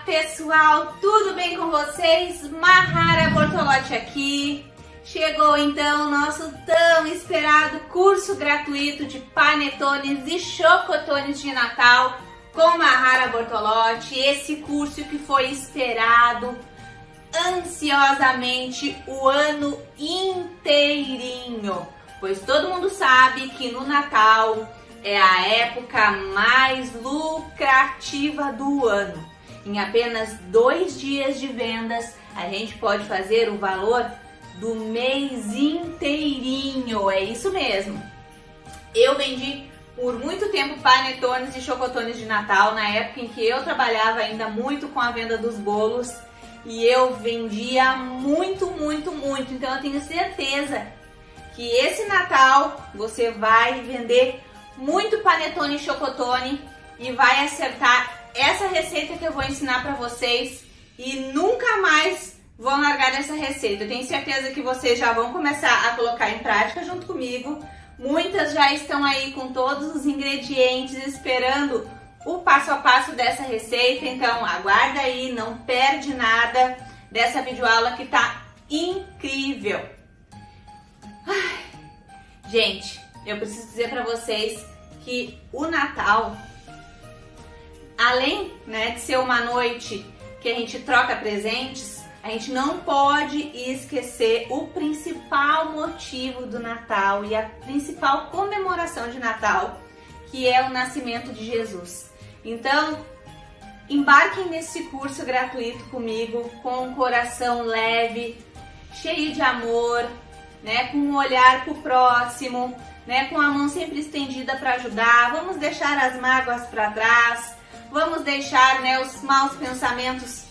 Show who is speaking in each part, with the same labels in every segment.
Speaker 1: pessoal, tudo bem com vocês? Mahara Bortolotti aqui. Chegou então o nosso tão esperado curso gratuito de panetones e chocotones de Natal com Mahara Bortolotti. Esse curso que foi esperado ansiosamente o ano inteirinho, pois todo mundo sabe que no Natal é a época mais lucrativa do ano. Em apenas 2 dias de vendas, a gente pode fazer o valor do mês inteirinho. É isso mesmo. Eu vendi por muito tempo panetones e chocotones de Natal, na época em que eu trabalhava ainda muito com a venda dos bolos, e eu vendia muito. Então eu tenho certeza que esse Natal você vai vender muito panetone e chocotone e vai acertar essa receita que eu vou ensinar para vocês e nunca mais vão largar essa receita. Eu tenho certeza que vocês já vão começar a colocar em prática junto comigo. Muitas já estão aí com todos os ingredientes esperando o passo a passo dessa receita, então aguarda aí, não perde nada dessa videoaula que tá incrível. Ai, gente, eu preciso dizer para vocês que o Natal, além, de ser uma noite que a gente troca presentes, a gente não pode esquecer o principal motivo do Natal e a principal comemoração de Natal, que é o nascimento de Jesus. Então, embarquem nesse curso gratuito comigo, com um coração leve, cheio de amor, com um olhar pro próximo, com a mão sempre estendida para ajudar. Vamos deixar as mágoas para trás, vamos deixar os maus pensamentos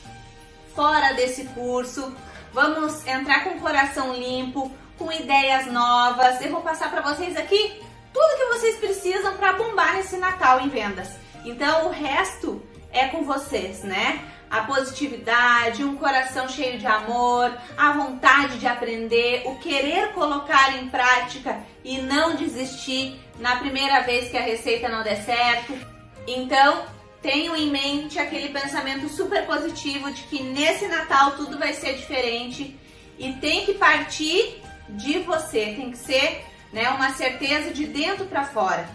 Speaker 1: fora desse curso, vamos entrar com o coração limpo, com ideias novas. Eu vou passar para vocês aqui tudo que vocês precisam para bombar nesse Natal em vendas. Então o resto é com vocês, A positividade, um coração cheio de amor, a vontade de aprender, o querer colocar em prática e não desistir na primeira vez que a receita não der certo. Então, tenham em mente aquele pensamento super positivo de que nesse Natal tudo vai ser diferente e tem que partir de você, tem que ser uma certeza de dentro para fora,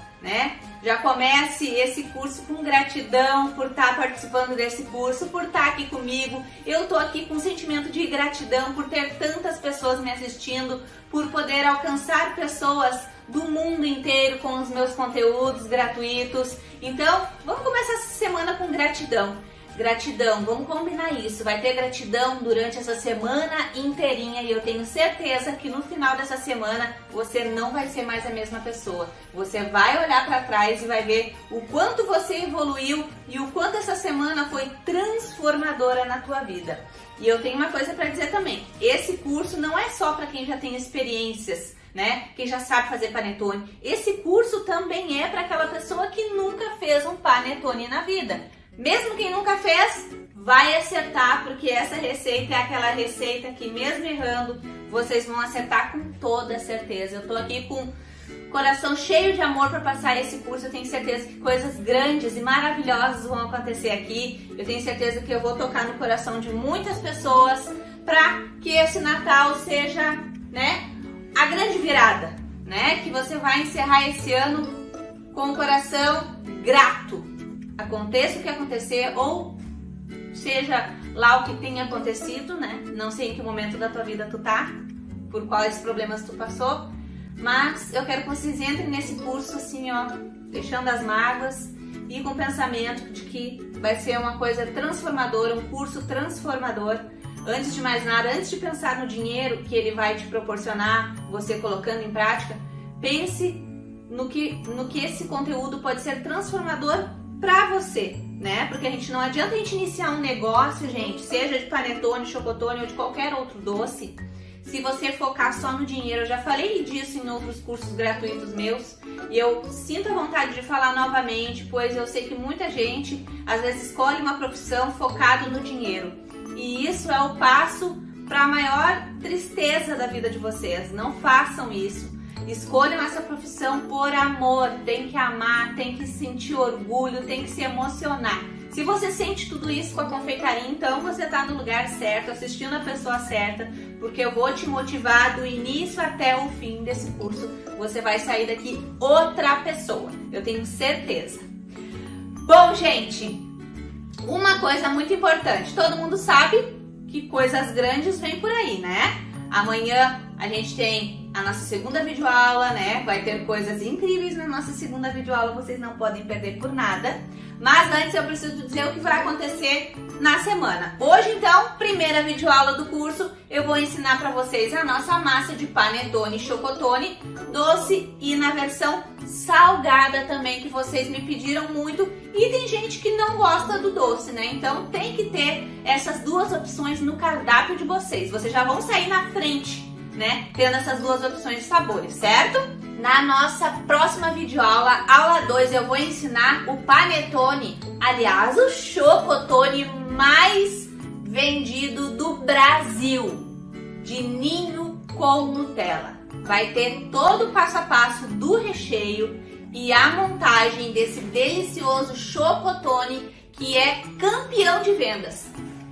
Speaker 1: Já comece esse curso com gratidão por estar participando desse curso, por estar aqui comigo. Eu tô aqui com um sentimento de gratidão por ter tantas pessoas me assistindo, por poder alcançar pessoas do mundo inteiro com os meus conteúdos gratuitos. Então, vamos começar essa semana com gratidão. Gratidão, vamos combinar isso. Vai ter gratidão durante essa semana inteirinha e eu tenho certeza que no final dessa semana você não vai ser mais a mesma pessoa. Você vai olhar para trás e vai ver o quanto você evoluiu e o quanto essa semana foi transformadora na tua vida. E eu tenho uma coisa para dizer também. Esse curso não é só para quem já tem experiências, quem já sabe fazer panetone. Esse curso também é para aquela pessoa que nunca fez um panetone na vida. Mesmo quem nunca fez, vai acertar, porque essa receita é aquela receita que mesmo errando, vocês vão acertar com toda certeza. Eu tô aqui com coração cheio de amor para passar esse curso. Eu tenho certeza que coisas grandes e maravilhosas vão acontecer aqui. Eu tenho certeza que eu vou tocar no coração de muitas pessoas para que esse Natal seja, a grande virada, que você vai encerrar esse ano com o coração grato. Aconteça o que acontecer, ou seja lá o que tenha acontecido, Não sei em que momento da tua vida tu tá, por quais problemas tu passou, mas eu quero que vocês entrem nesse curso assim, deixando as mágoas e com o pensamento de que vai ser uma coisa transformadora, um curso transformador. Antes de mais nada, antes de pensar no dinheiro que ele vai te proporcionar, você colocando em prática, pense no que esse conteúdo pode ser transformador para você, Porque a gente não adianta a gente iniciar um negócio, gente, seja de panetone, chocotone ou de qualquer outro doce, se você focar só no dinheiro. Eu já falei disso em outros cursos gratuitos meus e eu sinto a vontade de falar novamente, pois eu sei que muita gente às vezes escolhe uma profissão focado no dinheiro e isso é o passo para a maior tristeza da vida de vocês. Não façam isso. Escolham essa profissão por amor, tem que amar, tem que sentir orgulho, tem que se emocionar. Se você sente tudo isso com a confeitaria, então você tá no lugar certo, assistindo a pessoa certa, porque eu vou te motivar do início até o fim desse curso. Você vai sair daqui outra pessoa, eu tenho certeza. Bom, gente, uma coisa muito importante, todo mundo sabe que coisas grandes vêm por aí, né? Amanhã a gente tem a nossa segunda videoaula, né? Vai ter coisas incríveis na nossa segunda videoaula, vocês não podem perder por nada. Mas antes eu preciso dizer o que vai acontecer na semana. Hoje, então, primeira videoaula do curso, eu vou ensinar para vocês a nossa massa de panetone, chocotone, doce e na versão salgada também, que vocês me pediram muito. E tem gente que não gosta do doce, né? Então tem que ter essas duas opções no cardápio de vocês. Vocês já vão sair na frente, né? Tendo essas duas opções de sabores, certo? Na nossa próxima videoaula, aula 2, eu vou ensinar o panetone, aliás, o chocotone mais vendido do Brasil, de ninho com Nutella. Vai ter todo o passo a passo do recheio e a montagem desse delicioso chocotone que é campeão de vendas.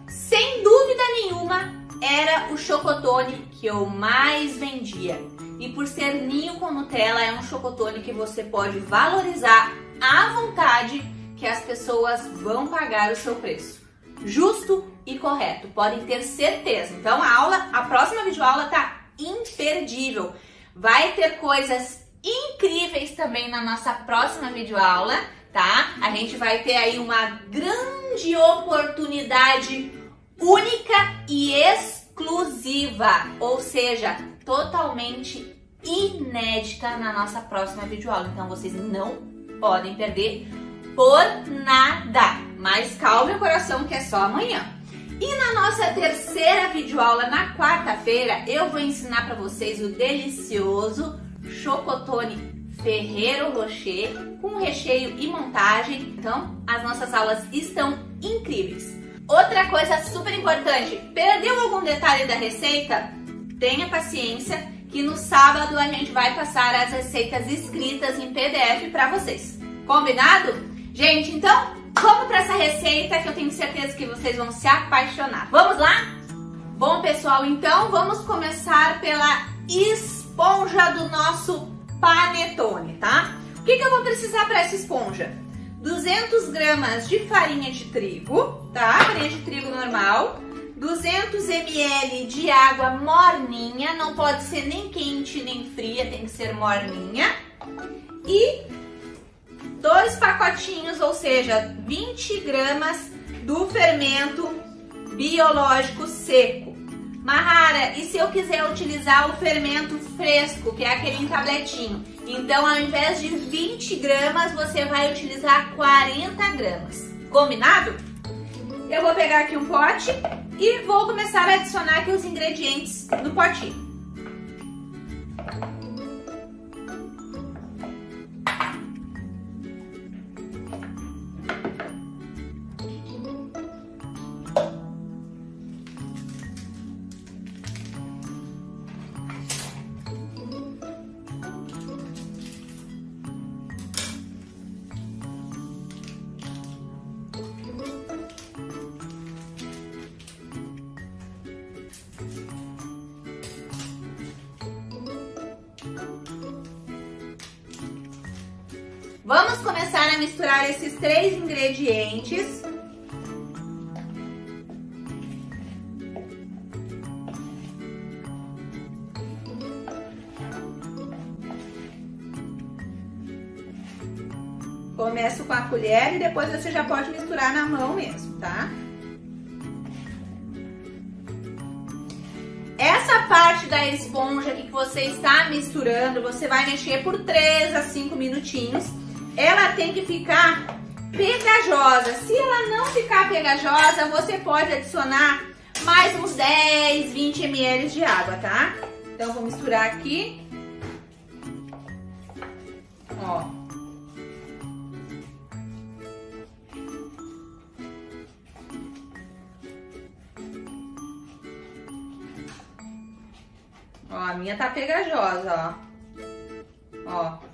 Speaker 1: Sem dúvida nenhuma, era o chocotone que eu mais vendia. E por ser ninho com Nutella, é um chocotone que você pode valorizar à vontade, que as pessoas vão pagar o seu preço. Justo e correto, podem ter certeza. Então a próxima videoaula tá imperdível. Vai ter coisas incríveis também na nossa próxima videoaula, tá? A gente vai ter aí uma grande oportunidade única e exclusiva, ou seja, totalmente inédita na nossa próxima videoaula. Então vocês não podem perder por nada. Mas calme o coração que é só amanhã. E na nossa terceira videoaula, na quarta-feira, eu vou ensinar para vocês o delicioso chocotone Ferrero Rocher com recheio e montagem. Então as nossas aulas estão incríveis. Outra coisa super importante, perdeu algum detalhe da receita? Tenha paciência que no sábado a gente vai passar as receitas escritas em PDF para vocês. Combinado? Gente, então vamos para essa receita que eu tenho certeza que vocês vão se apaixonar. Vamos lá? Bom, pessoal, então vamos começar pela esponja do nosso panetone, tá? O que eu vou precisar para essa esponja? 200 gramas de farinha de trigo, tá? Farinha de trigo normal. 200 ml de água morninha, não pode ser nem quente nem fria, tem que ser morninha. E 2 pacotinhos, ou seja, 20 gramas do fermento biológico seco. Mahara, e se eu quiser utilizar o fermento fresco, que é aquele em tabletinho? Então, ao invés de 20 gramas, você vai utilizar 40 gramas. Combinado? Eu vou pegar aqui um pote e vou começar a adicionar aqui os ingredientes no potinho. Vamos começar a misturar esses 3 ingredientes. Começo com a colher e depois você já pode misturar na mão mesmo, tá? Essa parte da esponja que você está misturando, você vai mexer por 3 a 5 minutinhos. Ela tem que ficar pegajosa. Se ela não ficar pegajosa, você pode adicionar mais uns 10, 20 ml de água, tá? Então, vou misturar aqui. Ó. Ó, a minha tá pegajosa, ó. Ó.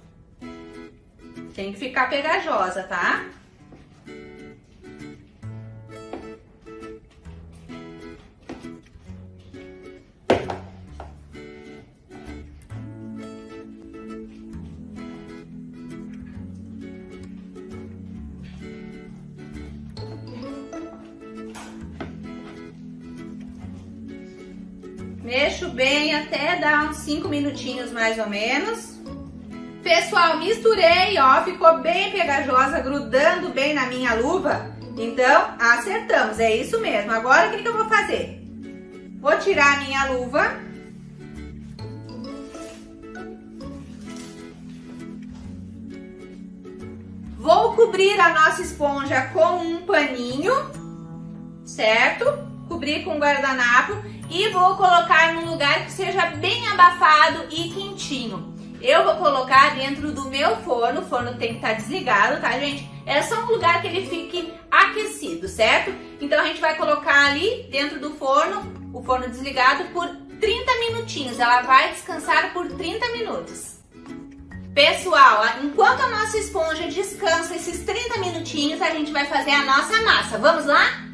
Speaker 1: Tem que ficar pegajosa, tá? Mexo bem até dar uns 5 minutinhos mais ou menos. Pessoal, misturei, ó, ficou bem pegajosa, grudando bem na minha luva. Então, acertamos, é isso mesmo. Agora, o que eu vou fazer? Vou tirar a minha luva. Vou cobrir a nossa esponja com um paninho, certo? Cobrir com guardanapo e vou colocar num lugar que seja bem abafado e quentinho. Eu vou colocar dentro do meu forno, o forno tem que estar desligado, tá, gente? É só um lugar que ele fique aquecido, certo? Então a gente vai colocar ali dentro do forno, o forno desligado por 30 minutinhos. Ela vai descansar por 30 minutos. Pessoal, enquanto a nossa esponja descansa esses 30 minutinhos, a gente vai fazer a nossa massa. Vamos lá?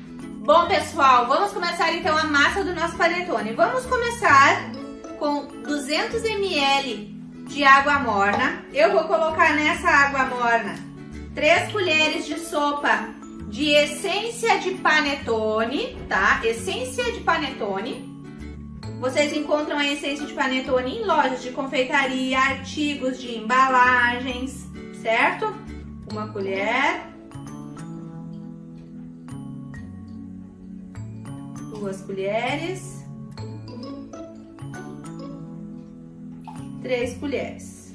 Speaker 1: Bom, pessoal, vamos começar então a massa do nosso panetone. Vamos começar com 200 ml de água morna. Eu vou colocar nessa água morna 3 colheres de sopa de essência de panetone, tá? Essência de panetone. Vocês encontram a essência de panetone em lojas de confeitaria, artigos de embalagens, certo? 1 colher. 2 colheres. 3 colheres.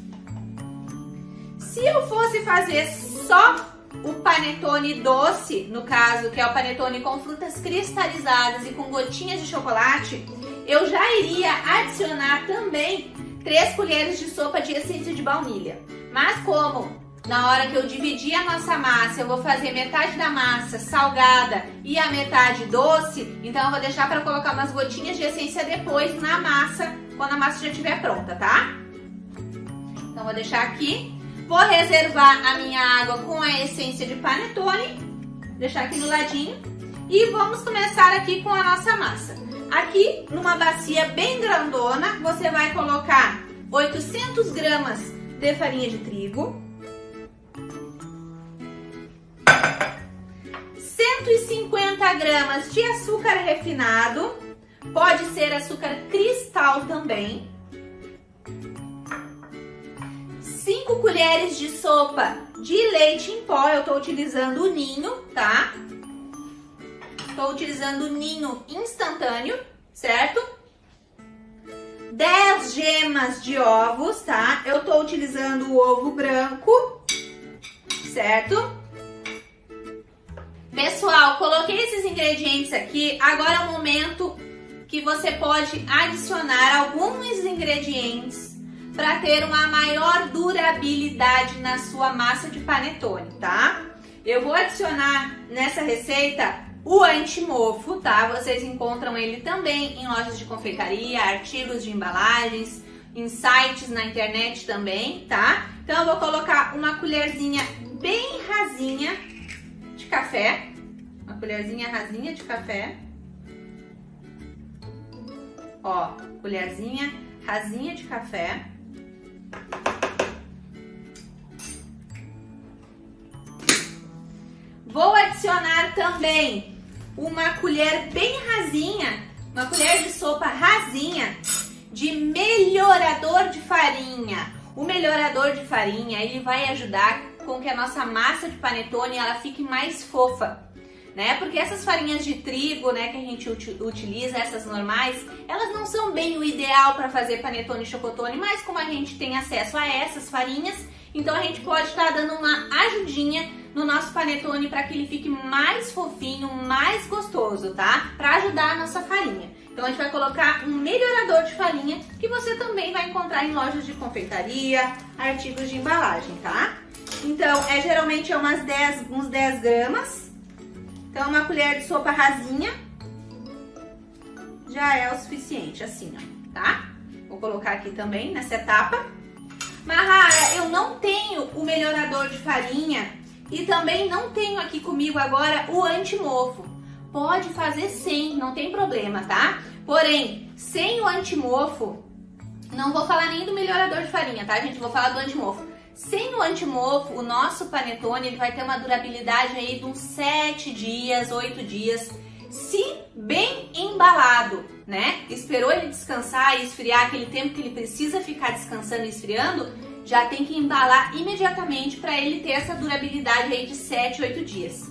Speaker 1: Se eu fosse fazer só o panetone doce, no caso, que é o panetone com frutas cristalizadas e com gotinhas de chocolate, eu já iria adicionar também 3 colheres de sopa de essência de baunilha. Mas como na hora que eu dividir a nossa massa, eu vou fazer metade da massa salgada e a metade doce, então eu vou deixar para colocar umas gotinhas de essência depois na massa, quando a massa já estiver pronta, tá? Então vou deixar aqui. Vou reservar a minha água com a essência de panetone, deixar aqui no ladinho. E vamos começar aqui com a nossa massa. Aqui, numa bacia bem grandona, você vai colocar 800 gramas de farinha de trigo, 150 gramas de açúcar refinado, pode ser açúcar cristal também, 5 colheres de sopa de leite em pó, eu tô utilizando o ninho, tá? Tô utilizando o ninho instantâneo, certo? 10 gemas de ovos, tá? Eu tô utilizando o ovo branco, certo? Pessoal, coloquei esses ingredientes aqui, agora é o momento que você pode adicionar alguns ingredientes para ter uma maior durabilidade na sua massa de panetone, tá? Eu vou adicionar nessa receita o anti-mofo, tá? Vocês encontram ele também em lojas de confeitaria, artigos de embalagens, em sites na internet também, tá? Então eu vou colocar uma colherzinha bem rasinha de café, uma colherzinha rasinha de café, ó, colherzinha rasinha de café. Vou adicionar também uma colher bem rasinha, uma colher de sopa rasinha de melhorador de farinha. O melhorador de farinha, ele vai ajudar com que a nossa massa de panetone ela fique mais fofa, né? Porque essas farinhas de trigo, né, que a gente utiliza, essas normais, elas não são bem o ideal para fazer panetone e chocotone, mas como a gente tem acesso a essas farinhas, então a gente pode estar dando uma ajudinha no nosso panetone para que ele fique mais fofinho, mais gostoso, tá? Para ajudar a nossa farinha. Então a gente vai colocar um melhorador de farinha que você também vai encontrar em lojas de confeitaria, artigos de embalagem, tá? Então geralmente é uns 10 gramas. Então uma colher de sopa rasinha já é o suficiente, assim, ó, tá? Vou colocar aqui também nessa etapa. Mas eu não tenho o melhorador de farinha e também não tenho aqui comigo agora o anti-mofo. Pode fazer sem, não tem problema, tá? Porém, sem o anti-mofo, não vou falar nem do melhorador de farinha, tá, gente? Vou falar do anti-mofo. Sem o anti-mofo, o nosso panetone ele vai ter uma durabilidade aí de uns 7 dias, 8 dias, se bem embalado, né? Esperou ele descansar e esfriar aquele tempo que ele precisa ficar descansando e esfriando, já tem que embalar imediatamente para ele ter essa durabilidade aí de 7, 8 dias.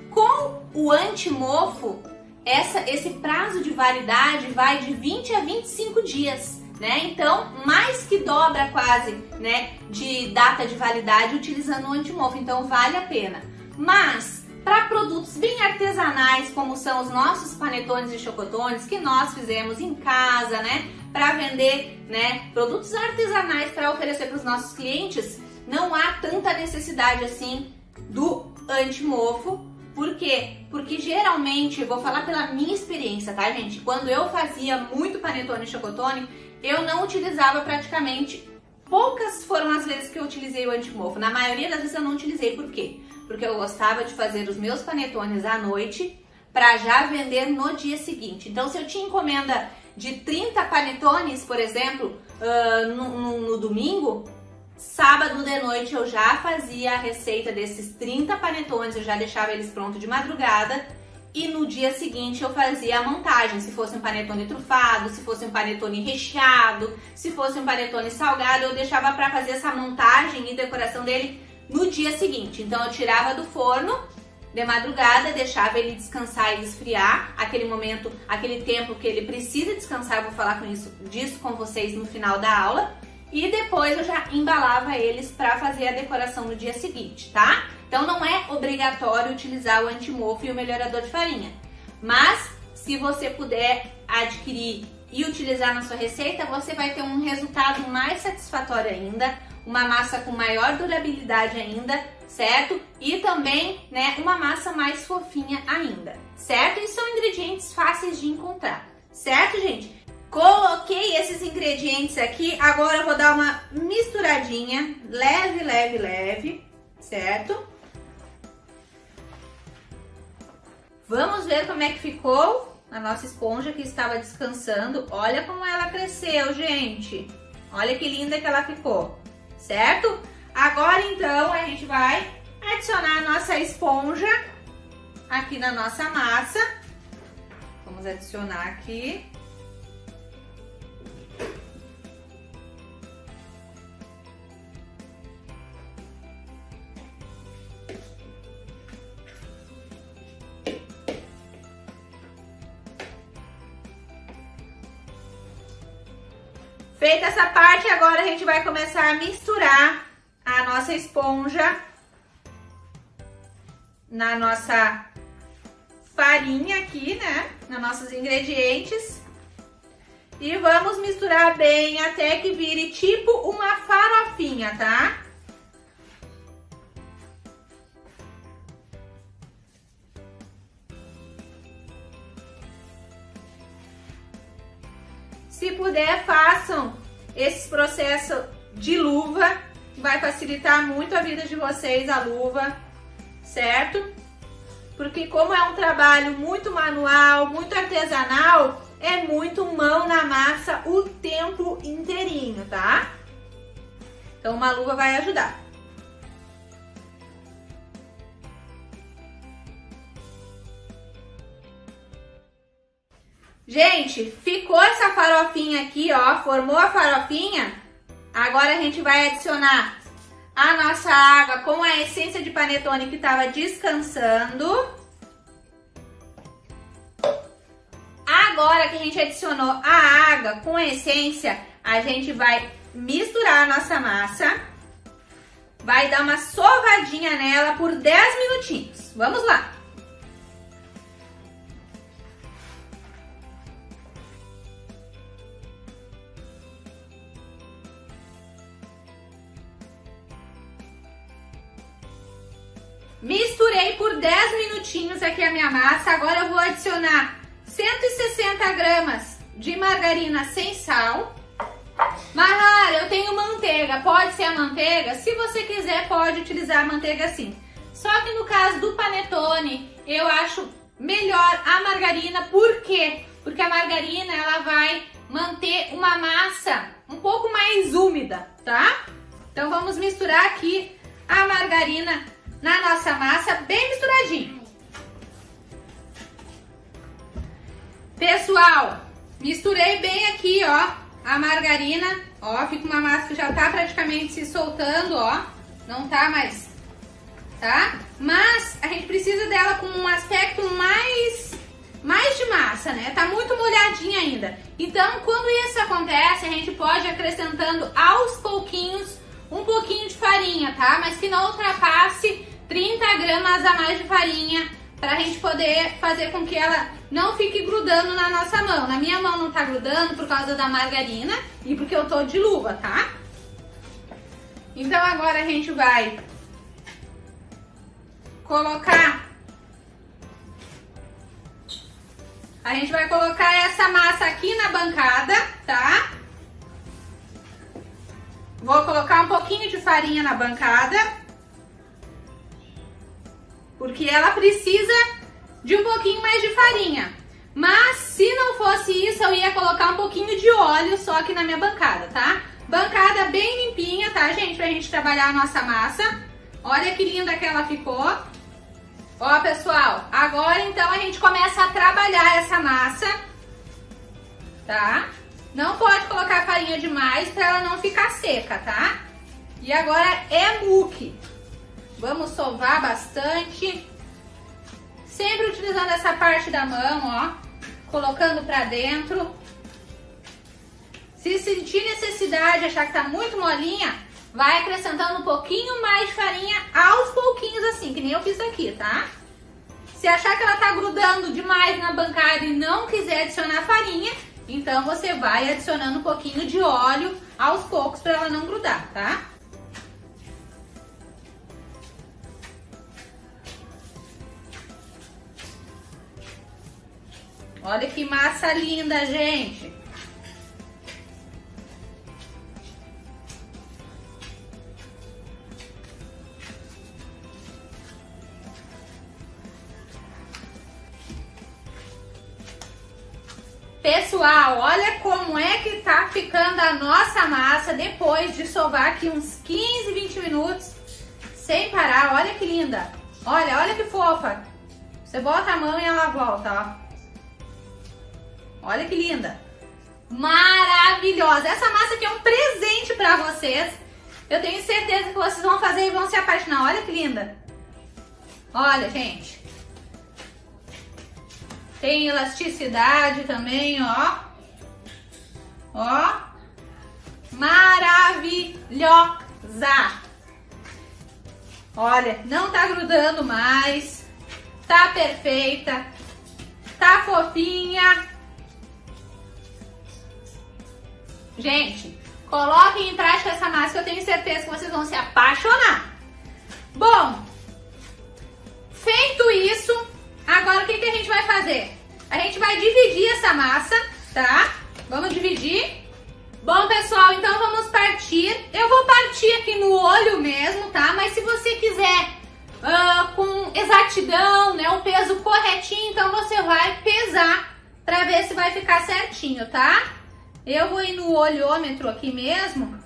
Speaker 1: Com o anti-mofo, esse prazo de validade vai de 20 a 25 dias, né? Então, mais que dobra quase, né, de data de validade utilizando o anti-mofo, então vale a pena. Mas, para produtos bem artesanais, como são os nossos panetones e chocotones, que nós fizemos em casa, né, para vender, né, produtos artesanais para oferecer para os nossos clientes, não há tanta necessidade assim do anti-mofo. Por quê? Porque geralmente, eu vou falar pela minha experiência, tá, gente? Quando eu fazia muito panetone e chocotone, eu não utilizava praticamente, poucas foram as vezes que eu utilizei o anti-mofo. Na maioria das vezes eu não utilizei, por quê? Porque eu gostava de fazer os meus panetones à noite para já vender no dia seguinte. Então, se eu tinha encomenda de 30 panetones, por exemplo, no domingo, sábado de noite eu já fazia a receita desses 30 panetones, eu já deixava eles prontos de madrugada e no dia seguinte eu fazia a montagem, se fosse um panetone trufado, se fosse um panetone recheado, se fosse um panetone salgado, eu deixava para fazer essa montagem e decoração dele no dia seguinte. Então eu tirava do forno de madrugada, deixava ele descansar e esfriar, aquele momento, aquele tempo que ele precisa descansar, eu vou falar disso com vocês no final da aula. E depois eu já embalava eles para fazer a decoração no dia seguinte, tá? Então não é obrigatório utilizar o anti-mofo e o melhorador de farinha. Mas se você puder adquirir e utilizar na sua receita, você vai ter um resultado mais satisfatório ainda, uma massa com maior durabilidade ainda, certo? E também, né, uma massa mais fofinha ainda, certo? E são ingredientes fáceis de encontrar, certo, gente? Coloquei esses ingredientes aqui, agora eu vou dar uma misturadinha, leve, leve, leve, certo? Vamos ver como é que ficou a nossa esponja que estava descansando. Olha como ela cresceu, gente. Olha que linda que ela ficou, certo? Agora então a gente vai adicionar a nossa esponja aqui na nossa massa. Vamos adicionar aqui. Feita essa parte, agora a gente vai começar a misturar a nossa esponja na nossa farinha aqui, né? Nos nossos ingredientes. E vamos misturar bem até que vire tipo uma farofinha, tá? Se puder, façam esse processo de luva, vai facilitar muito a vida de vocês, a luva, certo? Porque como é um trabalho muito manual, muito artesanal, é muito mão na massa o tempo inteirinho, tá? Então uma luva vai ajudar. Gente, ficou essa farofinha aqui, ó, formou a farofinha. Agora a gente vai adicionar a nossa água com a essência de panetone que estava descansando. Agora que a gente adicionou a água com a essência, a gente vai misturar a nossa massa. Vai dar uma sovadinha nela por 10 minutinhos. Vamos lá! Misturei por 10 minutinhos aqui a minha massa. Agora eu vou adicionar 160 gramas de margarina sem sal. Mahara, eu tenho manteiga. Pode ser a manteiga? Se você quiser, pode utilizar a manteiga sim. Só que no caso do panetone, eu acho melhor a margarina. Por quê? Porque a margarina, ela vai manter uma massa um pouco mais úmida, tá? Então vamos misturar aqui a margarina na nossa massa, bem misturadinho. Pessoal,
Speaker 2: Misturei bem aqui, ó, a margarina. Ó, fica uma massa que já tá praticamente se soltando, ó. Não tá mais, tá? Mas a gente precisa dela com um aspecto mais de massa, né? Tá muito molhadinha ainda. Então, quando isso acontece, a gente pode ir acrescentando aos pouquinhos um pouquinho de farinha, tá? Mas que não ultrapasse 30 gramas a mais de farinha, pra gente poder fazer com que ela não fique grudando na nossa mão. Na minha mão não tá grudando por causa da margarina e porque eu tô de luva, tá? Então agora a gente vai colocar essa massa aqui na bancada, tá? Vou colocar um pouquinho de farinha na bancada, porque ela precisa de um pouquinho mais de farinha. Mas se não fosse isso, eu ia colocar um pouquinho de óleo só aqui na minha bancada, tá? Bancada bem limpinha, tá, gente? Pra gente trabalhar a nossa massa. Olha que linda que ela ficou. Ó, pessoal, agora então a gente começa a trabalhar essa massa, tá? Não pode colocar farinha demais pra ela não ficar seca, tá? E agora é muque. Vamos sovar bastante. Sempre utilizando essa parte da mão, ó. Colocando pra dentro. Se sentir necessidade, achar que tá muito molinha, vai acrescentando um pouquinho mais de farinha aos pouquinhos assim, que nem eu fiz aqui, tá? Se achar que ela tá grudando demais na bancada e não quiser adicionar farinha, então você vai adicionando um pouquinho de óleo aos poucos para ela não grudar, tá? Olha que massa linda, gente! Pessoal, olha como é que tá ficando a nossa massa depois de sovar aqui uns 15, 20 minutos sem parar. Olha que linda! Olha, olha que fofa! Você bota a mão e ela volta, ó. Olha que linda! Maravilhosa! Essa massa aqui é um presente pra vocês. Eu tenho certeza que vocês vão fazer e vão se apaixonar. Olha que linda! Olha, gente. Tem elasticidade também, ó. Ó. Maravilhosa! Olha, não tá grudando mais. Tá perfeita. Tá fofinha. Gente, coloquem em prática essa massa que eu tenho certeza que vocês vão se apaixonar. Bom, feito isso, agora o que a gente vai fazer? A gente vai dividir essa massa, tá? Vamos dividir. Bom, pessoal, então vamos partir. Eu vou partir aqui no olho mesmo, tá? Mas se você quiser com exatidão, né, o peso corretinho, então você vai pesar pra ver se vai ficar certinho, tá? Eu vou ir no olhômetro aqui mesmo.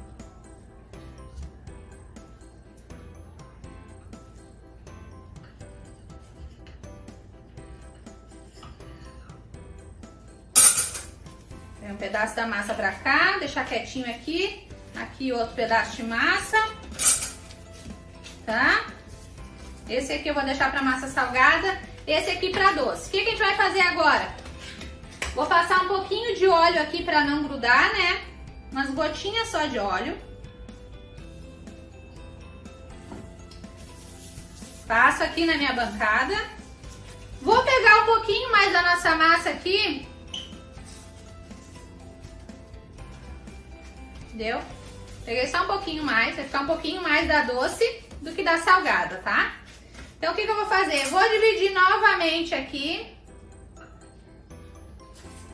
Speaker 2: Tem um pedaço da massa pra cá, deixar quietinho aqui. Aqui outro pedaço de massa. Tá? Esse aqui eu vou deixar pra massa salgada. Esse aqui pra doce. O que a gente vai fazer agora? Vou passar um pouquinho de óleo aqui pra não grudar, né? Umas gotinhas só de óleo. Passo aqui na minha bancada. Vou pegar um pouquinho mais da nossa massa aqui. Entendeu? Peguei só um pouquinho mais, vai ficar um pouquinho mais da doce do que da salgada, tá? Então o que eu vou fazer? Vou dividir novamente aqui.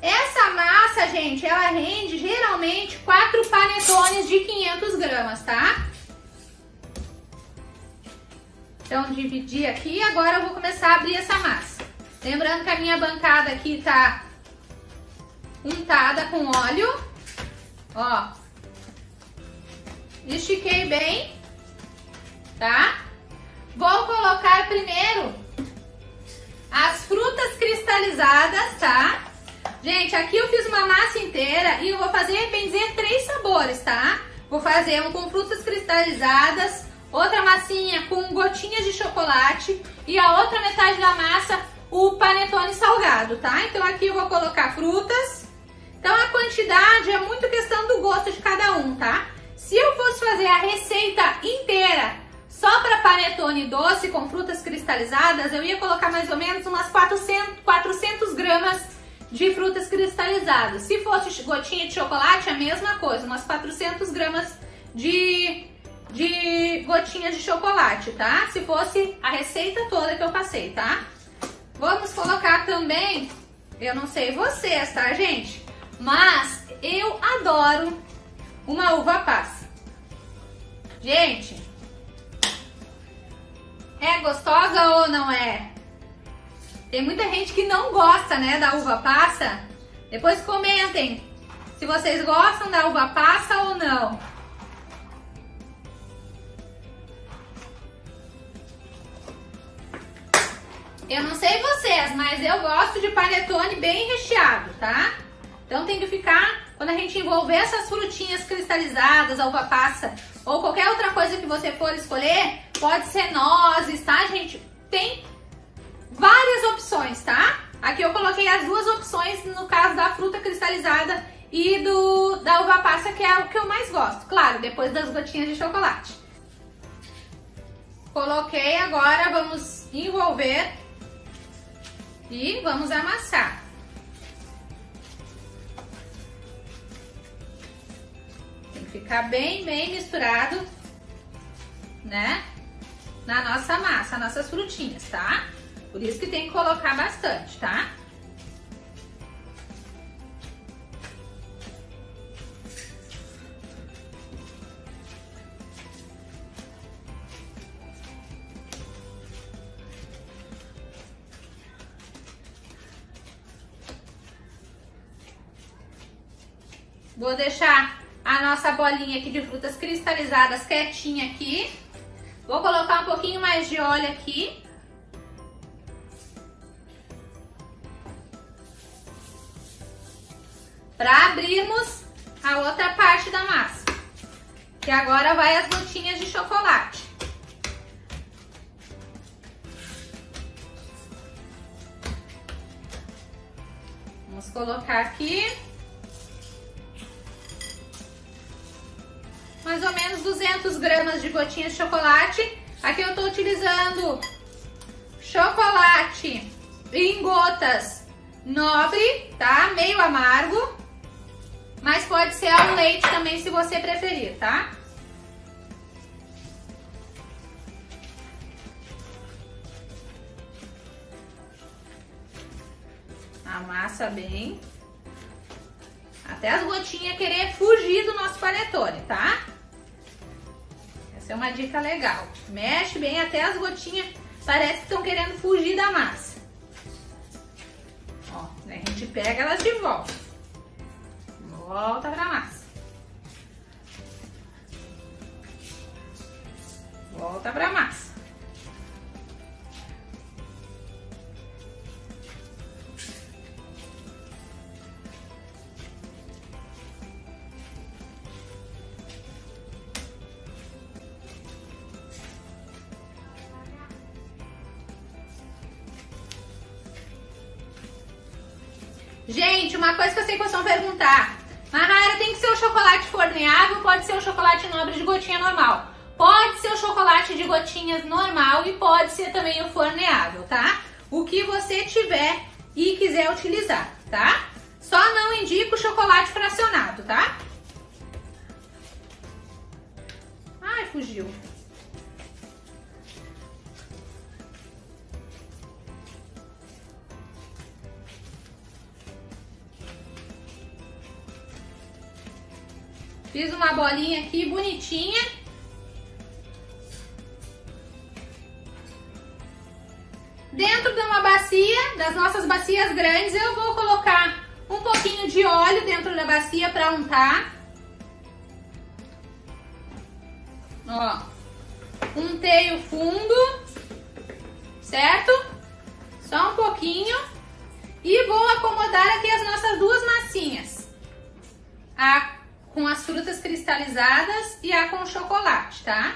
Speaker 2: Essa massa, gente, ela rende geralmente 4 panetones de 500 gramas, tá? Então, dividi aqui e agora eu vou começar a abrir essa massa. Lembrando que a minha bancada aqui tá untada com óleo. Ó. Estiquei bem, tá? Vou colocar primeiro as frutas cristalizadas, tá? Gente, aqui eu fiz uma massa inteira e eu vou fazer, bem dizer, 3 sabores, tá? Vou fazer um com frutas cristalizadas, outra massinha com gotinhas de chocolate e a outra metade da massa, o panetone salgado, tá? Então aqui eu vou colocar frutas. Então a quantidade é muito questão do gosto de cada um, tá? Se eu fosse fazer a receita inteira só para panetone doce com frutas cristalizadas, eu ia colocar mais ou menos umas 400 gramas de frutas cristalizadas. Se fosse gotinha de chocolate, a mesma coisa, umas 400 gramas de gotinhas de chocolate, tá? Se fosse a receita toda que eu passei, tá? Vamos colocar também, eu não sei vocês, tá, gente? Mas eu adoro uma uva passa. Gente, é gostosa ou não é? Tem muita gente que não gosta, né, da uva passa. Depois comentem se vocês gostam da uva passa ou não. Eu não sei vocês, mas eu gosto de panetone bem recheado, tá? Então tem que ficar, quando a gente envolver essas frutinhas cristalizadas, a uva passa ou qualquer outra coisa que você for escolher, pode ser nozes, tá, gente? Tem várias opções, tá? Aqui eu coloquei as duas opções no caso da fruta cristalizada e da uva passa, que é o que eu mais gosto. Claro, depois das gotinhas de chocolate. Coloquei, agora vamos envolver e vamos amassar. Tem que ficar bem misturado, né? Na nossa massa, nossas frutinhas, tá? Por isso que tem que colocar bastante, tá? Vou deixar a nossa bolinha aqui de frutas cristalizadas quietinha aqui. Vou colocar um pouquinho mais de óleo aqui. Para abrirmos a outra parte da massa. Que agora vai as gotinhas de chocolate. Vamos colocar aqui mais ou menos 200 gramas de gotinhas de chocolate. Aqui eu estou utilizando chocolate em gotas nobre, tá? Meio amargo. Mas pode ser ao leite também, se você preferir, tá? Amassa bem. Até as gotinhas querer fugir do nosso panetone, tá? Essa é uma dica legal. Mexe bem até as gotinhas parece que estão querendo fugir da massa. Ó, a gente pega elas de volta. Volta pra massa. Volta pra massa. Gente, uma coisa que eu sei que vocês vão perguntar. Mahara, tem que ser o chocolate forneável ou pode ser o chocolate nobre de gotinha normal? Pode ser o chocolate de gotinhas normal e pode ser também o forneável, tá? O que você tiver e quiser utilizar, tá? Só não indico o chocolate fracionado, tá? Ai, fugiu. Fiz uma bolinha aqui bonitinha. Dentro de uma bacia, das nossas bacias grandes, eu vou colocar um pouquinho de óleo dentro da bacia para untar. Ó, untei o fundo, certo? Só um pouquinho. E vou acomodar aqui as nossas duas massinhas. A com as frutas cristalizadas e a com chocolate, tá?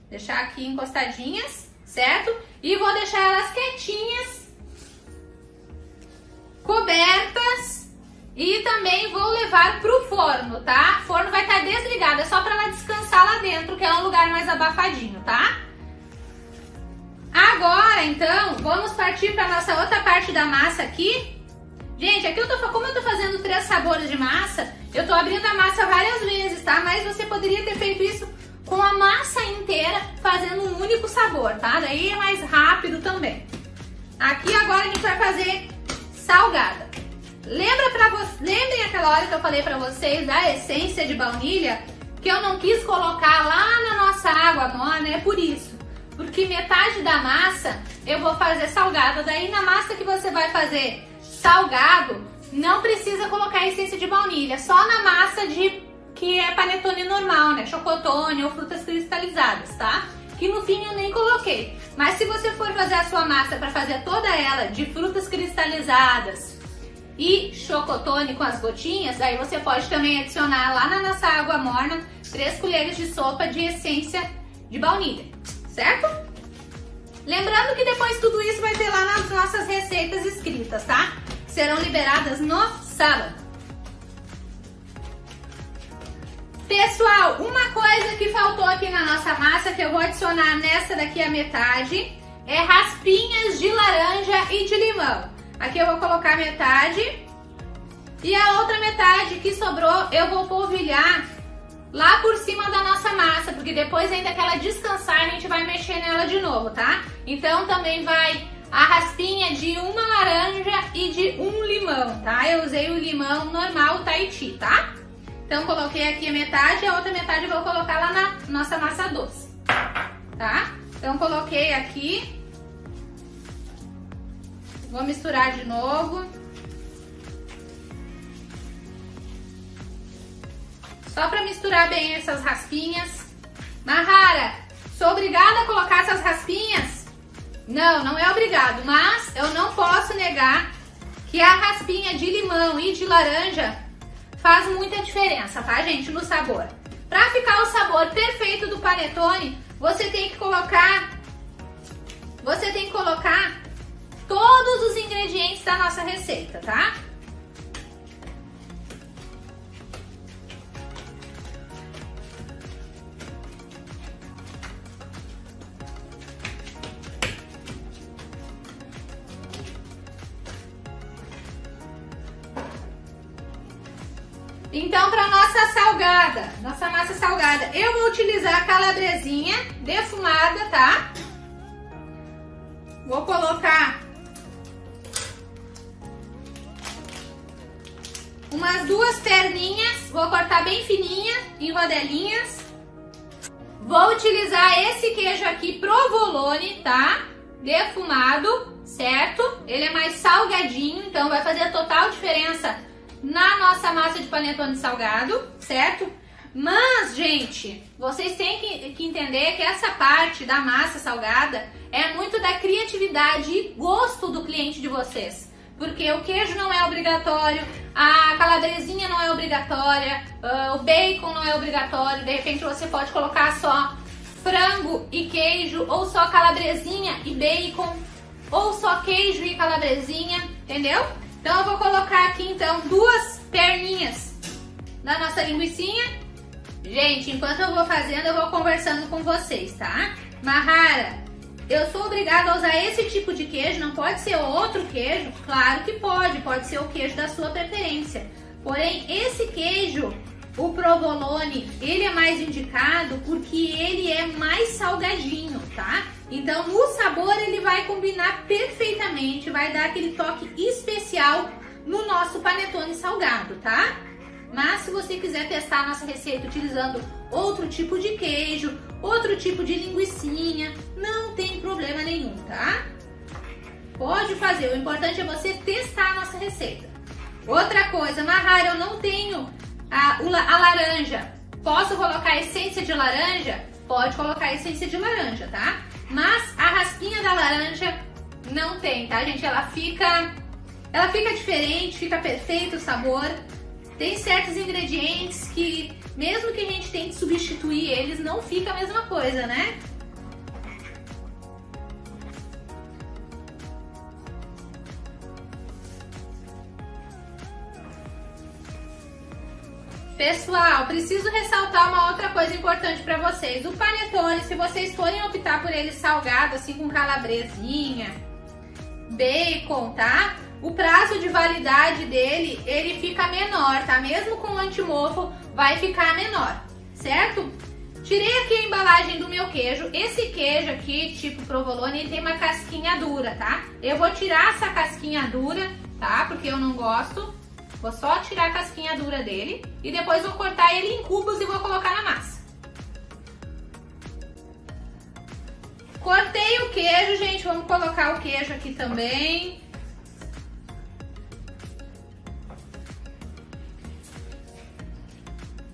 Speaker 2: Deixar aqui encostadinhas, certo? E vou deixar elas quietinhas, cobertas, e também vou levar pro forno, tá? O forno vai estar desligado, é só para ela descansar lá dentro, que é um lugar mais abafadinho, tá? Agora, então, vamos partir para nossa outra parte da massa aqui. Gente, aqui como eu tô fazendo 3 sabores de massa, eu tô abrindo a massa várias vezes, tá? Mas você poderia ter feito isso com a massa inteira, fazendo um único sabor, tá? Daí é mais rápido também. Aqui agora a gente vai fazer salgada. Lembrem aquela hora que eu falei pra vocês da essência de baunilha, que eu não quis colocar lá na nossa água morna, é por isso. Porque metade da massa eu vou fazer salgada, daí na massa que você vai fazer salgado, não precisa colocar essência de baunilha, só na massa que é panetone normal, né? Chocotone ou frutas cristalizadas, tá? Que no fim eu nem coloquei. Mas se você for fazer a sua massa para fazer toda ela de frutas cristalizadas e chocotone com as gotinhas, aí você pode também adicionar lá na nossa água morna 3 colheres de sopa de essência de baunilha, certo? Lembrando que depois tudo isso vai ter lá nas nossas receitas escritas, tá? Serão liberadas no sábado. Pessoal, uma coisa que faltou aqui na nossa massa, que eu vou adicionar nessa daqui a metade, é raspinhas de laranja e de limão. Aqui eu vou colocar metade e a outra metade que sobrou eu vou polvilhar lá por cima da nossa massa, porque depois ainda que ela descansar a gente vai mexer nela de novo, tá? Então também vai a raspinha de uma laranja e de um limão, tá? Eu usei o limão normal Tahiti, tá? Então coloquei aqui a metade e a outra metade eu vou colocar lá na nossa massa doce, tá? Então coloquei aqui, vou misturar de novo. Só para misturar bem essas raspinhas. Mahara, sou obrigada a colocar essas raspinhas? Não, não é obrigado, mas eu não posso negar que a raspinha de limão e de laranja faz muita diferença, tá, gente, no sabor. Para ficar o sabor perfeito do panetone, você tem que colocar todos os ingredientes da nossa receita, tá? Então, para nossa massa salgada, eu vou utilizar a calabresinha defumada, tá? Vou colocar umas 2 perninhas, vou cortar bem fininha, em rodelinhas. Vou utilizar esse queijo aqui provolone, tá? Defumado, certo? Ele é mais salgadinho, então vai fazer total diferença na nossa massa de panetone salgado, certo? Mas, gente, vocês têm que entender que essa parte da massa salgada é muito da criatividade e gosto do cliente de vocês. Porque o queijo não é obrigatório, a calabresinha não é obrigatória, o bacon não é obrigatório. De repente você pode colocar só frango e queijo, ou só calabresinha e bacon, ou só queijo e calabresinha, entendeu? Então eu vou colocar aqui então 2 perninhas da nossa linguicinha. Gente, enquanto eu vou fazendo, eu vou conversando com vocês, tá? Mahara, eu sou obrigada a usar esse tipo de queijo, não pode ser outro queijo? Claro que pode ser o queijo da sua preferência. Porém, esse queijo, o provolone, ele é mais indicado porque ele é mais salgadinho, tá? Então, no sabor ele vai combinar perfeitamente, vai dar aquele toque especial no nosso panetone salgado, tá? Mas se você quiser testar a nossa receita utilizando outro tipo de queijo, outro tipo de linguicinha, não tem problema nenhum, tá? Pode fazer, o importante é você testar a nossa receita. Outra coisa, Mahara, eu não tenho a laranja, posso colocar essência de laranja? Pode colocar essência de laranja, tá? Mas a raspinha da laranja não tem, tá, gente? Ela fica ela fica diferente, fica perfeito o sabor. Tem certos ingredientes que, mesmo que a gente tente substituir eles, não fica a mesma coisa, né? Pessoal, preciso ressaltar uma outra coisa importante para vocês. O panetone, se vocês forem optar por ele salgado, assim com calabresinha, bacon, tá? O prazo de validade dele, ele fica menor, tá? Mesmo com o antimofo, vai ficar menor, certo? Tirei aqui a embalagem do meu queijo. Esse queijo aqui, tipo provolone, ele tem uma casquinha dura, tá? Eu vou tirar essa casquinha dura, tá? Porque eu não gosto. Vou só tirar a casquinha dura dele e depois vou cortar ele em cubos e vou colocar na massa. Cortei o queijo, gente. Vamos colocar o queijo aqui também.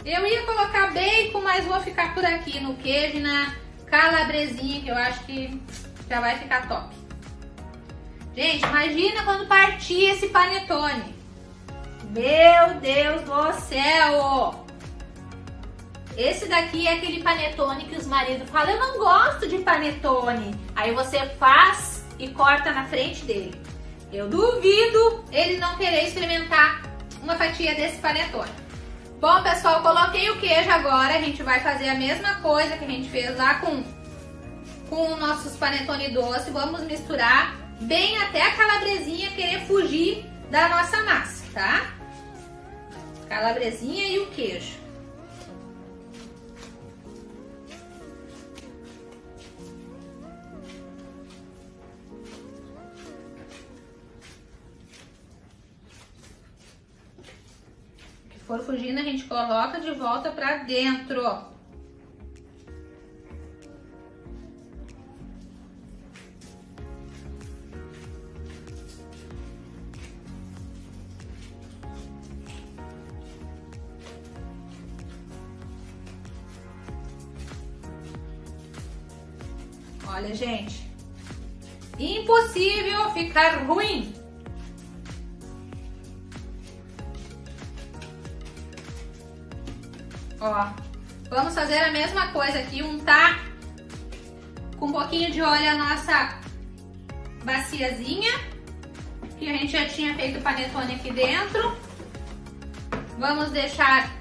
Speaker 2: Eu ia colocar bacon, mas vou ficar por aqui no queijo e na calabresinha, que eu acho que já vai ficar top. Gente, imagina quando partir esse panetone. Meu Deus do céu! Esse daqui é aquele panetone que os maridos falam, eu não gosto de panetone. Aí você faz e corta na frente dele. Eu duvido ele não querer experimentar uma fatia desse panetone. Bom, pessoal, coloquei o queijo agora. A gente vai fazer a mesma coisa que a gente fez lá com os nossos panetone doce. Vamos misturar bem até a calabresinha querer fugir da nossa massa, tá? Calabresinha e o queijo. O que for fugindo, a gente coloca de volta pra dentro. Olha, gente, impossível ficar ruim. Ó, vamos fazer a mesma coisa aqui, untar com um pouquinho de óleo a nossa baciazinha, que a gente já tinha feito o panetone aqui dentro. Vamos deixar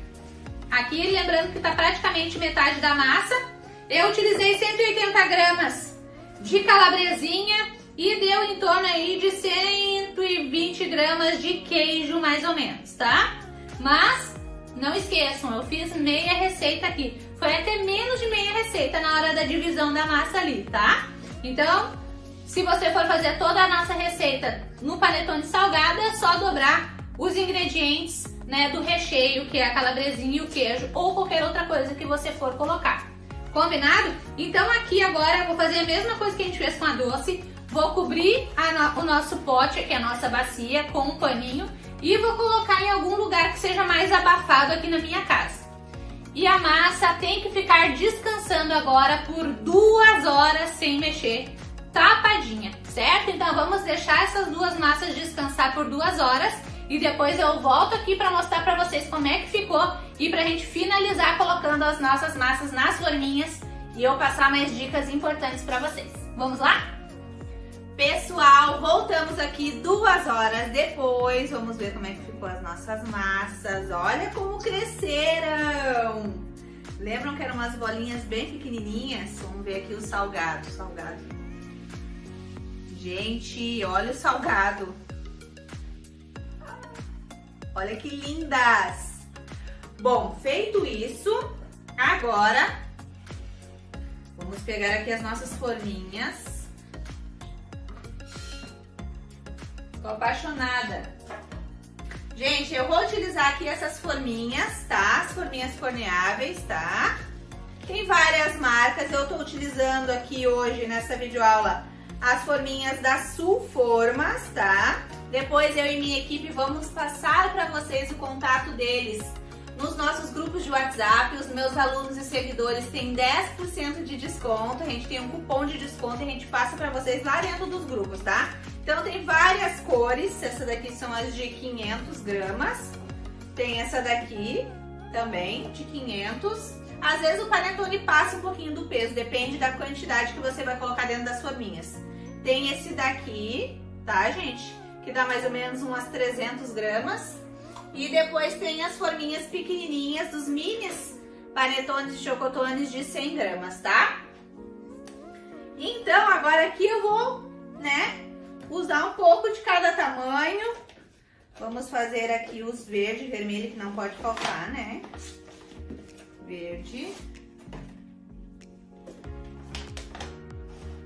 Speaker 2: aqui, lembrando que tá praticamente metade da massa. Eu utilizei 180 gramas de calabresinha e deu em torno aí de 120 gramas de queijo, mais ou menos, tá? Mas não esqueçam, eu fiz meia receita aqui. Foi até menos de meia receita na hora da divisão da massa ali, tá? Então, se você for fazer toda a nossa receita no panetone salgado, é só dobrar os ingredientes, né, do recheio, que é a calabresinha e o queijo, ou qualquer outra coisa que você for colocar. Combinado? Então aqui agora eu vou fazer a mesma coisa que a gente fez com a doce. Vou cobrir o nosso pote, aqui a nossa bacia, com um paninho. E vou colocar em algum lugar que seja mais abafado aqui na minha casa. E a massa tem que ficar descansando agora por 2 horas sem mexer, tapadinha, certo? Então vamos deixar essas duas massas descansar por 2 horas. E depois eu volto aqui para mostrar para vocês como é que ficou e pra gente finalizar colocando as nossas massas nas forminhas e eu passar mais dicas importantes para vocês. Vamos lá?
Speaker 1: Pessoal, voltamos aqui 2 horas depois. Vamos ver como é que ficou as nossas massas. Olha como cresceram! Lembram que eram umas bolinhas bem pequenininhas? Vamos ver aqui o salgado. Gente, olha o salgado. Olha que lindas! Bom, feito isso, agora vamos pegar aqui as nossas forminhas. Tô apaixonada. Gente, eu vou utilizar aqui essas forminhas, tá? As forminhas forneáveis, tá? Tem várias marcas, eu tô utilizando aqui hoje nessa videoaula as forminhas da Sulformas, tá? Depois eu e minha equipe vamos passar para vocês o contato deles nos nossos grupos de WhatsApp. Os meus alunos e seguidores têm 10% de desconto. A gente tem um cupom de desconto e a gente passa para vocês lá dentro dos grupos, tá? Então tem várias cores, essa daqui são as de 500 gramas. Tem essa daqui também, de 500. Às vezes o panetone passa um pouquinho do peso, depende da quantidade que você vai colocar dentro das forminhas. Tem esse daqui, tá, gente? Que dá mais ou menos umas 300 gramas. E depois tem as forminhas pequenininhas dos minis panetones e chocotones de 100 gramas, tá? Então, agora aqui eu vou, né, usar um pouco de cada tamanho. Vamos fazer aqui os verde e vermelho, que não pode faltar, né? Verde.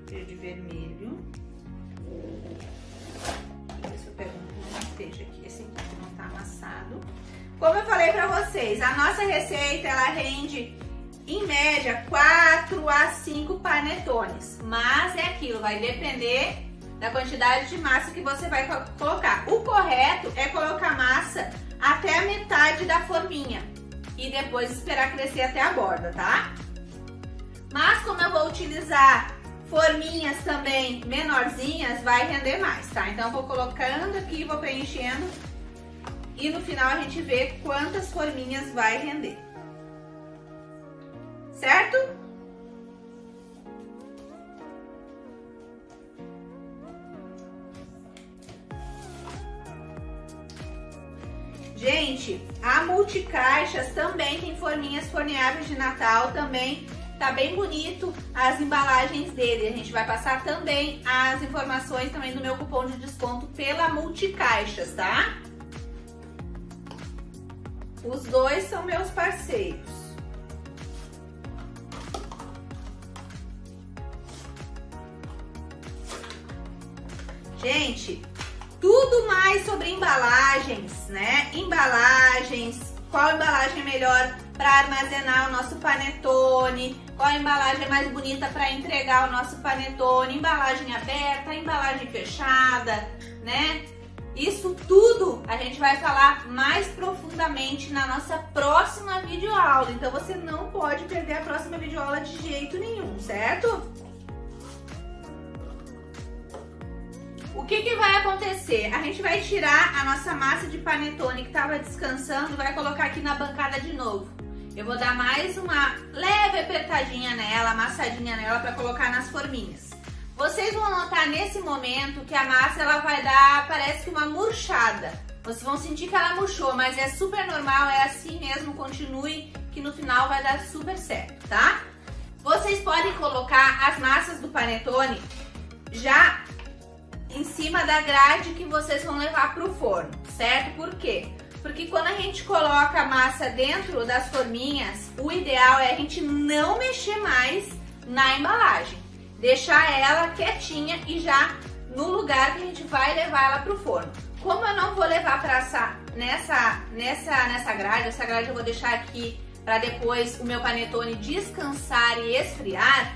Speaker 1: Verde e vermelho. Deixa eu pegar um que não esteja aqui, esse aqui que não tá amassado. Como eu falei pra vocês, a nossa receita, ela rende, em média, 4 a 5 panetones. Mas é aquilo, vai depender da quantidade de massa que você vai colocar. O correto é colocar massa até a metade da forminha e depois esperar crescer até a borda, tá? Mas como eu vou utilizar forminhas também menorzinhas, vai render mais, tá? Então eu vou colocando aqui, vou preenchendo e no final a gente vê quantas forminhas vai render. Certo? Gente, a Multicaixas também tem forminhas forneáveis de Natal, também tá bem bonito as embalagens dele. A gente vai passar também as informações também do meu cupom de desconto pela Multicaixas, tá? Os dois são meus parceiros. Gente, tudo mais sobre embalagens, né? Embalagens, qual embalagem é melhor para armazenar o nosso panetone, qual a embalagem mais bonita para entregar o nosso panetone, embalagem aberta, embalagem fechada, né? Isso tudo a gente vai falar mais profundamente na nossa próxima videoaula. Então você não pode perder a próxima videoaula de jeito nenhum, certo? O que vai acontecer? A gente vai tirar a nossa massa de panetone que estava descansando e vai colocar aqui na bancada de novo. Eu vou dar mais uma leve apertadinha nela, amassadinha nela para colocar nas forminhas. Vocês vão notar nesse momento que a massa ela vai dar, parece que uma murchada. Vocês vão sentir que ela murchou, mas é super normal, é assim mesmo, continue que no final vai dar super certo, tá? Vocês podem colocar as massas do panetone já em cima da grade que vocês vão levar para o forno, certo? Por quê? Porque quando a gente coloca a massa dentro das forminhas, o ideal é a gente não mexer mais na embalagem. Deixar ela quietinha e já no lugar que a gente vai levar ela para o forno. Como eu não vou levar para assar nessa grade, essa grade eu vou deixar aqui para depois o meu panetone descansar e esfriar,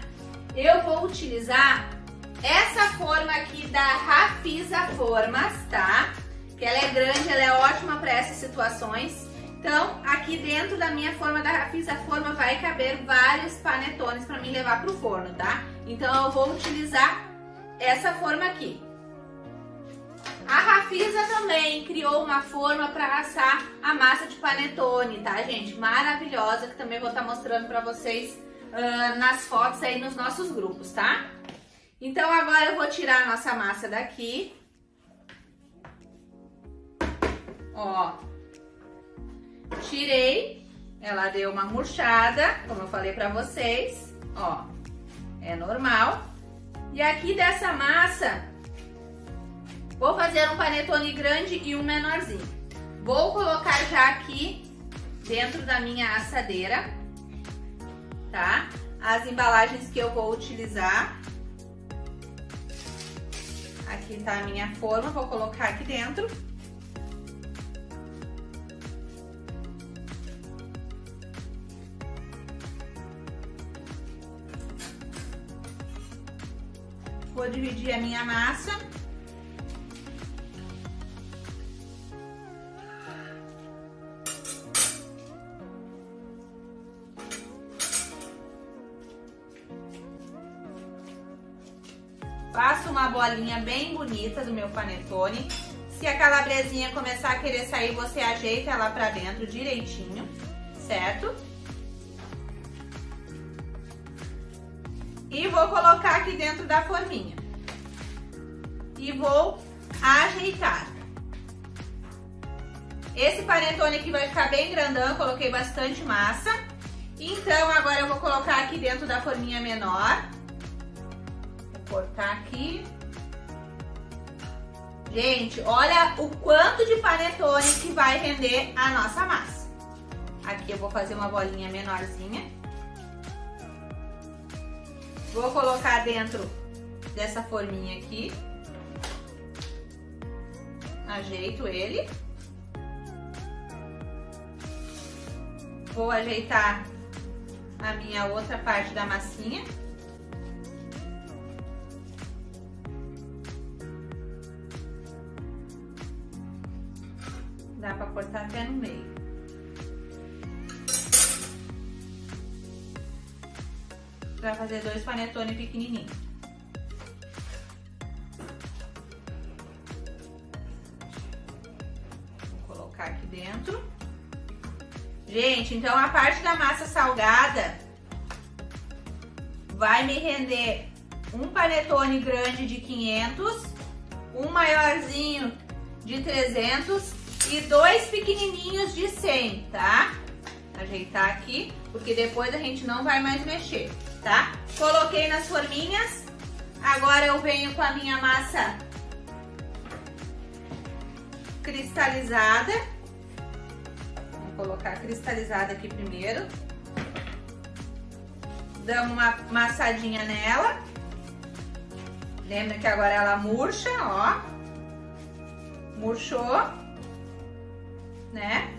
Speaker 1: eu vou utilizar essa forma aqui da Rafisa Formas, tá? Que ela é grande, ela é ótima para essas situações. Então, aqui dentro da minha forma da Rafisa Forma vai caber vários panetones para mim levar pro forno, tá? Então, eu vou utilizar essa forma aqui. A Rafisa também criou uma forma para assar a massa de panetone, tá, gente? Maravilhosa, que também vou estar mostrando para vocês nas fotos aí nos nossos grupos, tá? Então, agora eu vou tirar a nossa massa daqui. Ó, tirei, ela deu uma murchada, como eu falei pra vocês, ó, é normal. E aqui dessa massa, vou fazer um panetone grande e um menorzinho. Vou colocar já aqui dentro da minha assadeira, tá? As embalagens que eu vou utilizar. Aqui tá a minha forma, vou colocar aqui dentro. Vou dividir a minha massa. Faço uma bolinha bem bonita do meu panetone. Se a calabresinha começar a querer sair, você ajeita ela pra dentro direitinho, certo? E vou colocar aqui dentro da forminha. E vou ajeitar. Esse panetone aqui vai ficar bem grandão, eu coloquei bastante massa. Então agora eu vou colocar aqui dentro da forminha menor. Vou cortar aqui. Gente, olha o quanto de panetone que vai render a nossa massa. Aqui eu vou fazer uma bolinha menorzinha. Vou colocar dentro dessa forminha aqui. Ajeito ele. Vou ajeitar a minha outra parte da massinha. Dá pra cortar até no meio. Pra fazer 2 panetone pequenininhos. Vou colocar aqui dentro. Gente, então a parte da massa salgada vai me render um panetone grande de 500, um maiorzinho de 300 e 2 pequenininhos de 100, tá? Ajeitar aqui, porque depois a gente não vai mais mexer, tá? Coloquei nas forminhas, agora eu venho com a minha massa cristalizada. Vou colocar cristalizada aqui primeiro. Damos uma amassadinha nela. Lembra que agora ela murcha, ó. Murchou, né?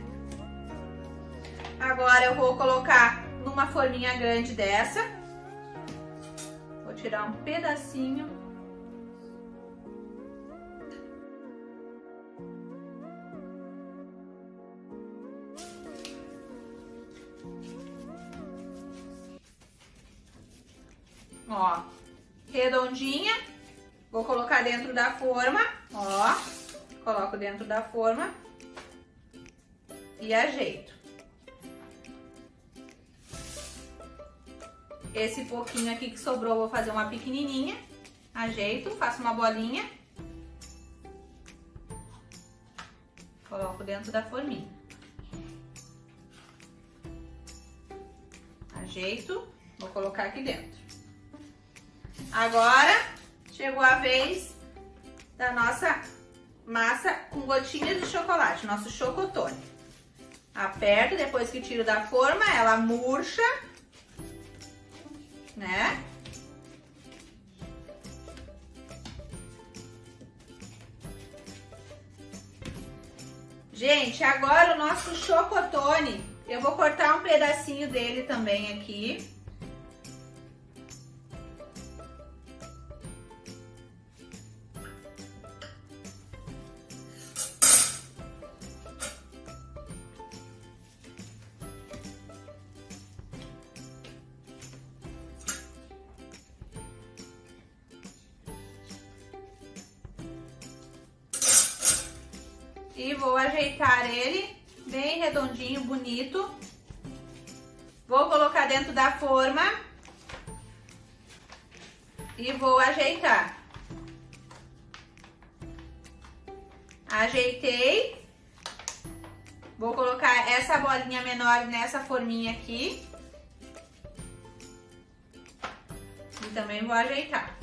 Speaker 1: Agora eu vou colocar numa forminha grande dessa. Vou tirar um pedacinho. Ó, redondinha. Vou colocar dentro da forma, ó. Coloco dentro da forma e ajeito. Esse pouquinho aqui que sobrou, vou fazer uma pequenininha. Ajeito, faço uma bolinha. Coloco dentro da forminha. Ajeito, vou colocar aqui dentro. Agora, chegou a vez da nossa massa com gotinhas de chocolate, nosso chocotone. Aperto, depois que tiro da forma, ela murcha, né? Gente, agora o nosso chocotone, eu vou cortar um pedacinho dele também aqui. E vou ajeitar ele bem redondinho, bonito. Vou colocar dentro da forma e vou ajeitar. Ajeitei. Vou colocar essa bolinha menor nessa forminha aqui. E também vou ajeitar.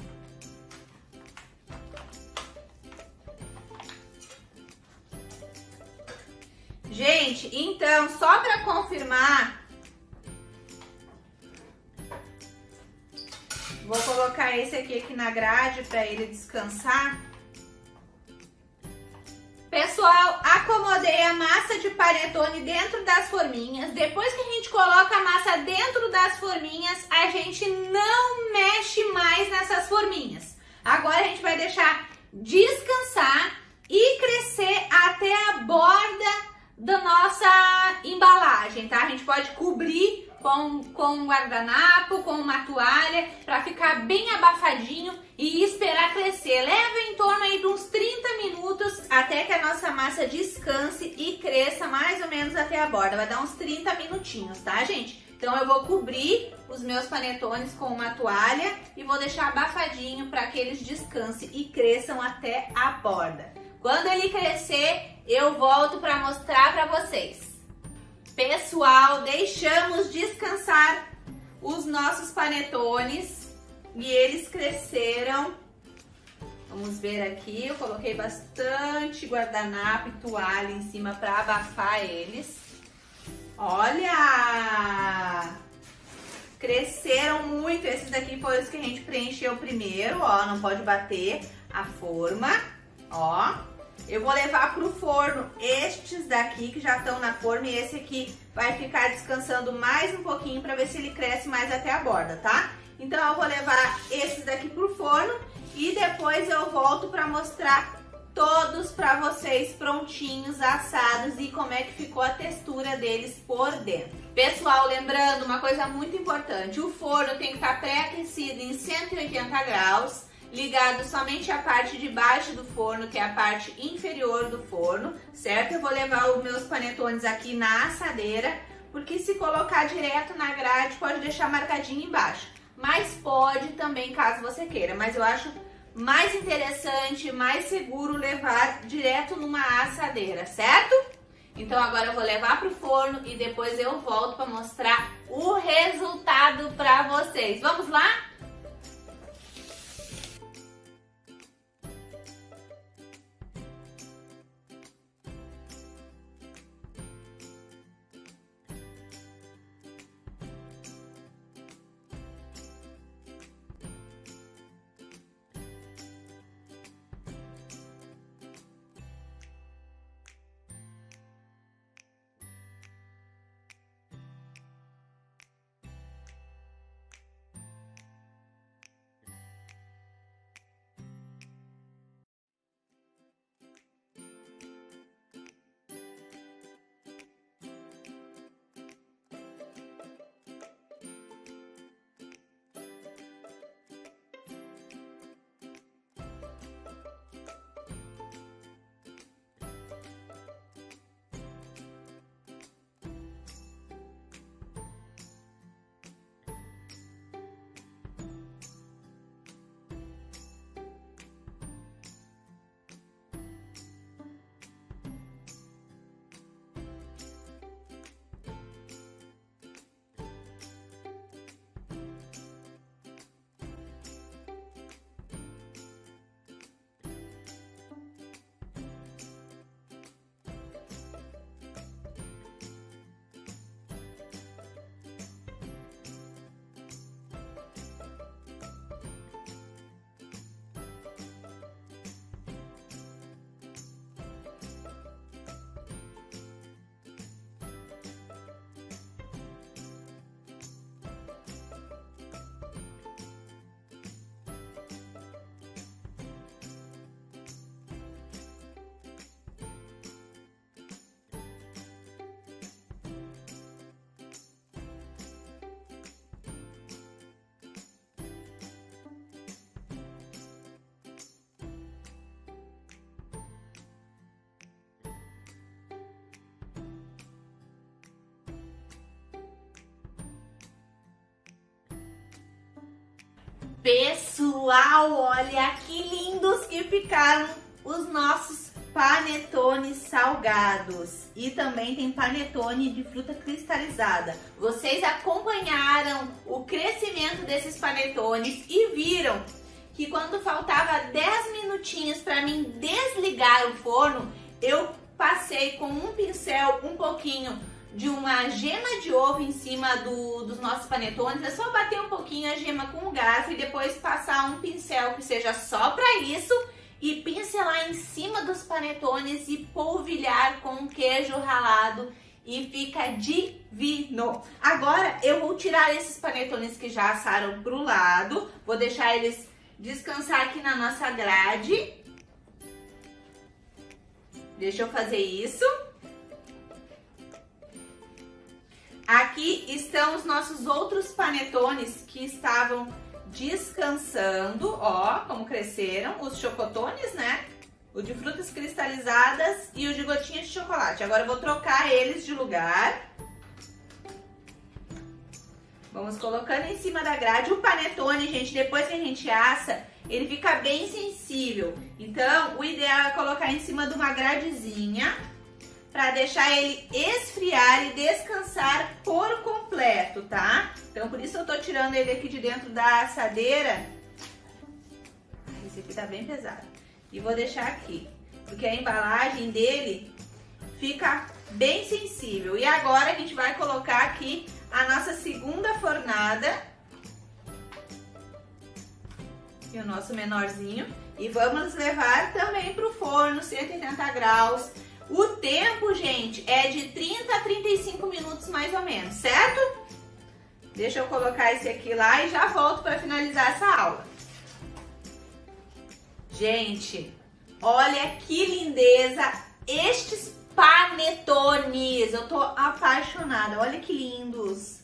Speaker 1: Gente, então, só para confirmar, vou colocar esse aqui na grade para ele descansar. Pessoal, acomodei a massa de panetone dentro das forminhas. Depois que a gente coloca a massa dentro das forminhas, a gente não mexe mais nessas forminhas. Agora a gente vai deixar descansar e crescer até a borda da nossa embalagem, tá? A gente pode cobrir
Speaker 2: com um guardanapo, com uma toalha, para ficar bem abafadinho e esperar crescer. Leva em torno aí de uns 30 minutos
Speaker 1: até que a nossa massa descanse e cresça mais ou menos até a borda. Vai dar uns 30 minutinhos, tá, gente? Então eu vou cobrir os meus panetones com uma toalha e vou deixar abafadinho para que eles descansem e cresçam até a borda. Quando ele crescer, eu volto para mostrar para vocês. Pessoal, deixamos descansar os nossos panetones e eles cresceram. Vamos ver aqui, eu coloquei bastante guardanapo e toalha em cima para abafar eles. Olha! Cresceram muito. Esses daqui foram os que a gente preencheu primeiro, ó, não pode bater a forma, ó. Eu vou levar pro forno estes daqui que já estão na forma e esse aqui vai ficar descansando mais um pouquinho para ver se ele cresce mais até a borda, tá? Então eu vou levar esses daqui pro forno e depois eu volto para mostrar todos para vocês prontinhos, assados e como é que ficou a textura deles por dentro. Pessoal, lembrando uma coisa muito importante, o forno tem que estar pré-aquecido em 180 graus, ligado somente a parte de baixo do forno, que é a parte inferior do forno, certo? Eu vou levar os meus panetones aqui na assadeira, porque se colocar direto na grade pode deixar marcadinho embaixo, mas pode também caso você queira, mas eu acho mais interessante, mais seguro levar direto numa assadeira, certo? Então agora eu vou levar pro forno e depois eu volto para mostrar o resultado para vocês. Vamos lá? Pessoal, olha que lindos que ficaram os nossos panetones salgados. E também tem panetone de fruta cristalizada. Vocês acompanharam o crescimento desses panetones e viram que quando faltava 10 minutinhos para mim desligar o forno, eu passei com um pincel um pouquinho de uma gema de ovo em cima dos nossos panetones. É só bater um pouquinho a gema com o garfo e depois passar um pincel que seja só para isso e pincelar em cima dos panetones e polvilhar com queijo ralado e fica divino. Agora eu vou tirar esses panetones que já assaram pro lado, vou deixar eles descansar aqui na nossa grade. Deixa eu fazer isso. Aqui estão os nossos outros panetones que estavam descansando, ó, como cresceram, os chocotones, né? O de frutas cristalizadas e o de gotinhas de chocolate. Agora eu vou trocar eles de lugar. Vamos colocando em cima da grade. O panetone, gente, depois que a gente assa, ele fica bem sensível. Então, o ideal é colocar em cima de uma gradezinha para deixar ele esfriar e descansar por completo, tá? Então, por isso eu tô tirando ele aqui de dentro da assadeira. Esse aqui tá bem pesado. E vou deixar aqui, porque a embalagem dele fica bem sensível. E agora a gente vai colocar aqui a nossa segunda fornada. E o nosso menorzinho. E vamos levar também para o forno, 180 graus. O tempo, gente, é de 30 a 35 minutos mais ou menos, certo? Deixa eu colocar esse aqui lá e já volto para finalizar essa aula. Gente, olha que lindeza estes panetones. Eu tô apaixonada, olha que lindos.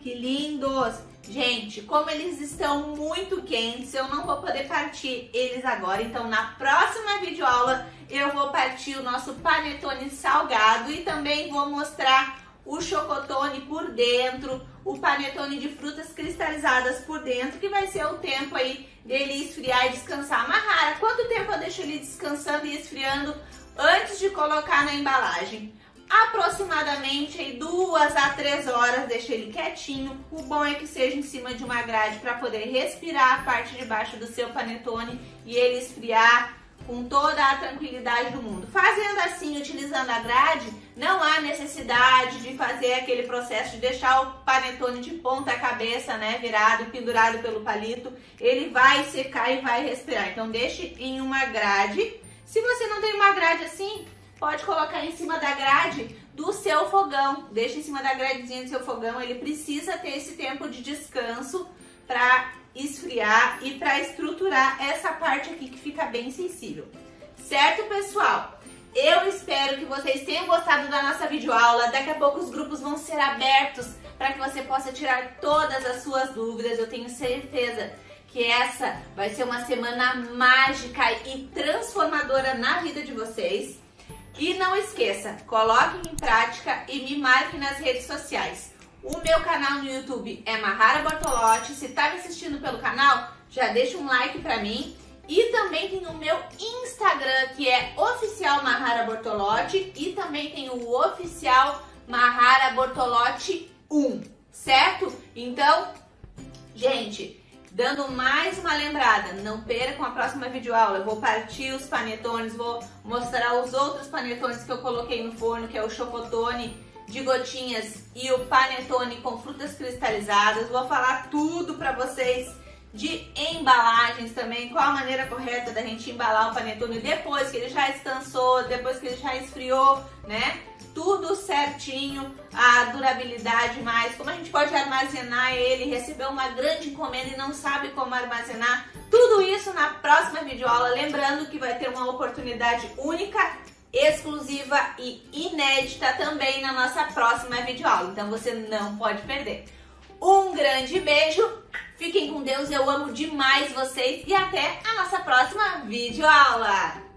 Speaker 1: Que lindos. Gente, como eles estão muito quentes, eu não vou poder partir eles agora. Então, na próxima videoaula, eu vou partir o nosso panetone salgado e também vou mostrar o chocotone por dentro, o panetone de frutas cristalizadas por dentro, que vai ser o tempo aí dele esfriar e descansar. Mahara, quanto tempo eu deixo ele descansando e esfriando antes de colocar na embalagem? Aproximadamente aí 2 a 3 horas, deixa ele quietinho. O bom é que seja em cima de uma grade para poder respirar a parte de baixo do seu panetone e ele esfriar com toda a tranquilidade do mundo. Fazendo assim, utilizando a grade, não há necessidade de fazer aquele processo de deixar o panetone de ponta cabeça, né, virado, pendurado pelo palito. Ele vai secar e vai respirar. Então deixe em uma grade. Se você não tem uma grade assim, pode colocar em cima da grade do seu fogão. Deixa em cima da gradezinha do seu fogão. Ele precisa ter esse tempo de descanso para esfriar e para estruturar essa parte aqui que fica bem sensível. Certo, pessoal? Eu espero que vocês tenham gostado da nossa videoaula. Daqui a pouco os grupos vão ser abertos para que você possa tirar todas as suas dúvidas. Eu tenho certeza que essa vai ser uma semana mágica e transformadora na vida de vocês. E não esqueça, coloque em prática e me marque nas redes sociais. O meu canal no YouTube é Mahara Bortolotti. Se está me assistindo pelo canal, já deixa um like para mim. E também tem o meu Instagram, que é Oficial Mahara Bortolotti. E também tem o Oficial Mahara Bortolotti 1, certo? Então, gente, dando mais uma lembrada, não percam a próxima videoaula. Eu vou partir os panetones, vou mostrar os outros panetones que eu coloquei no forno, que é o chocotone de gotinhas e o panetone com frutas cristalizadas. Vou falar tudo pra vocês de embalagens também, qual a maneira correta da gente embalar o panetone depois que ele já descansou, depois que ele já esfriou, né? Tudo certinho, a durabilidade mais, como a gente pode armazenar ele, recebeu uma grande encomenda e não sabe como armazenar. Tudo isso na próxima videoaula, lembrando que vai ter uma oportunidade única, exclusiva e inédita também na nossa próxima videoaula. Então você não pode perder. Um grande beijo, fiquem com Deus, eu amo demais vocês e até a nossa próxima videoaula.